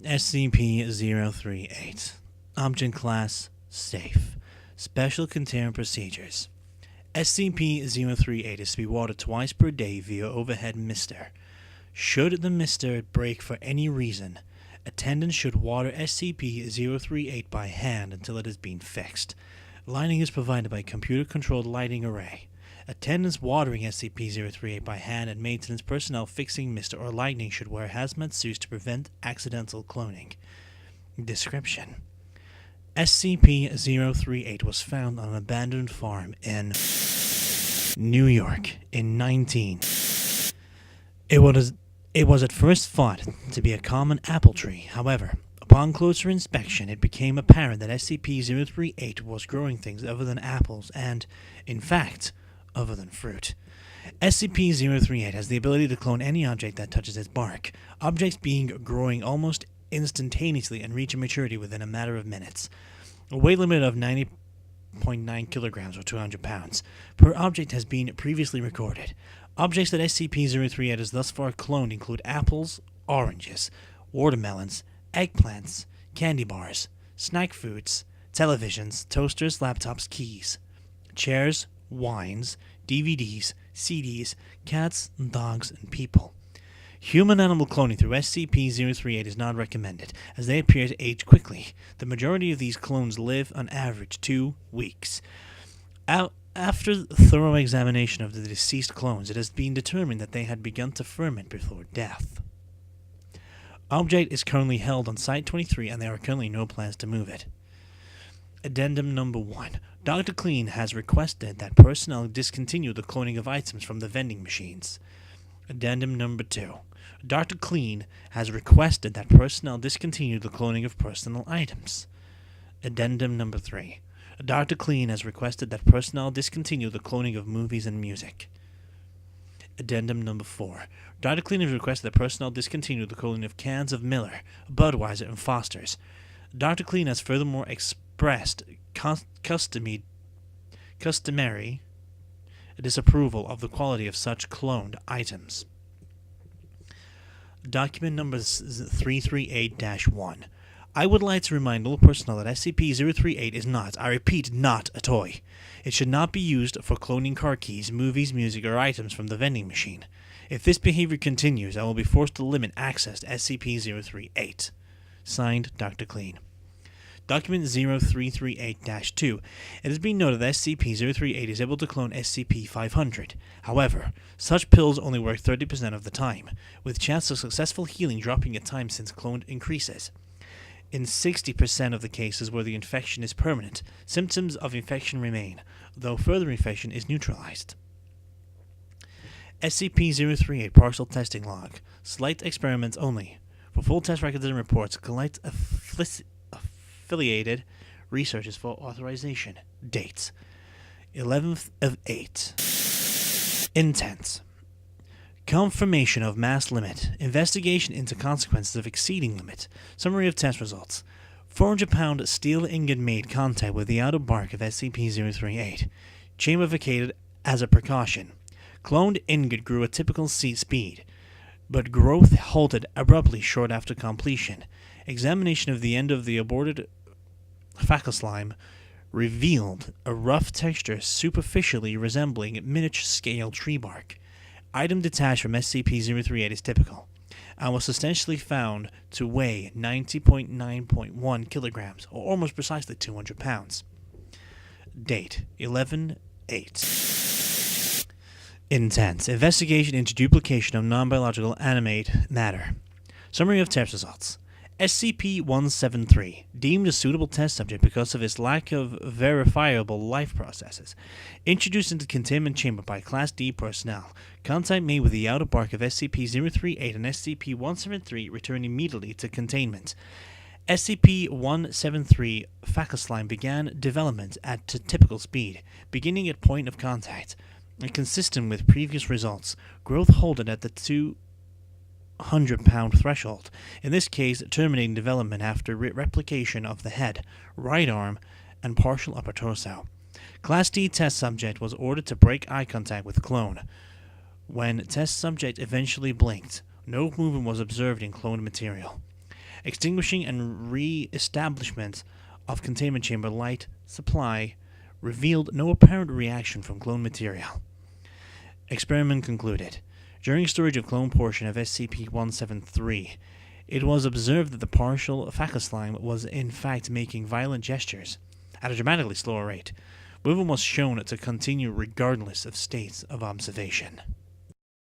SCP-038. Object Class Safe. Special Containment Procedures. SCP-038 is to be watered twice per day via overhead mister. Should the mister break for any reason, attendants should water SCP-038 by hand until it has been fixed. Lighting is provided by a computer-controlled lighting array. Attendants watering SCP-038 by hand and maintenance personnel fixing mister or lighting should wear hazmat suits to prevent accidental cloning. Description: SCP-038 was found on an abandoned farm in New York in 19. It was at first thought to be a common apple tree. However, upon closer inspection, it became apparent that SCP-038 was growing things other than apples and, in fact, other than fruit. SCP-038 has the ability to clone any object that touches its bark, objects being growing almost instantaneously and reaching maturity within a matter of minutes. A weight limit of 90.9 kilograms or 200 pounds per object has been previously recorded. Objects that SCP-038 has thus far cloned include apples, oranges, watermelons, eggplants, candy bars, snack foods, televisions, toasters, laptops, keys, chairs, wines, DVDs, CDs, cats, dogs, and people. Human-animal cloning through SCP-038 is not recommended, as they appear to age quickly. The majority of these clones live on average 2 weeks. After thorough examination of the deceased clones, it has been determined that they had begun to ferment before death. Object is currently held on Site-23, and there are currently no plans to move it. Addendum Number 1. Dr. Clean has requested that personnel discontinue the cloning of items from the vending machines. Addendum Number 2. Dr. Clean has requested that personnel discontinue the cloning of personal items. Addendum Number 3. Dr. Clean has requested that personnel discontinue the cloning of movies and music. Addendum Number 4. Dr. Clean has requested that personnel discontinue the cloning of cans of Miller, Budweiser, and Foster's. Dr. Clean has furthermore expressed customary disapproval of the quality of such cloned items. Document Number 338-1. I would like to remind all personnel that SCP-038 is not, I repeat, not a toy. It should not be used for cloning car keys, movies, music, or items from the vending machine. If this behavior continues, I will be forced to limit access to SCP-038. Signed, Dr. Clean. Document 0338-2. It has been noted that SCP-038 is able to clone SCP-500. However, such pills only work 30% of the time, with chance of successful healing dropping at times since cloned increases. In 60% of the cases where the infection is permanent, symptoms of infection remain, though further infection is neutralized. SCP-038 Partial Testing Log. Slight experiments only. For full test records and reports, collect affiliated researches for authorization. Dates: 11th of 8. Intent: confirmation of mass limit. Investigation into consequences of exceeding limit. Summary of test results. 400-pound steel ingot made contact with the outer bark of SCP-038. Chamber vacated as a precaution. Cloned ingot grew at typical speed, but growth halted abruptly short after completion. Examination of the end of the aborted facal slime revealed a rough texture superficially resembling miniature-scale tree bark. Item detached from SCP-038 is typical, and was substantially found to weigh 90.9.1 kilograms, or almost precisely 200 pounds. Date: 11/8. Intent: investigation into duplication of non-biological animate matter. Summary of test results. SCP-173, deemed a suitable test subject because of its lack of verifiable life processes. Introduced into the containment chamber by Class D personnel. Contact made with the outer bark of SCP-038 and SCP-173 returned immediately to containment. SCP-173 facal slime began development at typical speed, beginning at point of contact. Consistent with previous results, growth halted at the 200-pound threshold, in this case terminating development after replication of the head, right arm, and partial upper torso. Class D test subject was ordered to break eye contact with clone. When test subject eventually blinked, no movement was observed in cloned material. Extinguishing and re-establishment of containment chamber light supply revealed no apparent reaction from clone material. Experiment concluded. During storage of clone portion of SCP-173, it was observed that the partial Faka slime was in fact making violent gestures at a dramatically slower rate. Movement was shown to continue regardless of states of observation.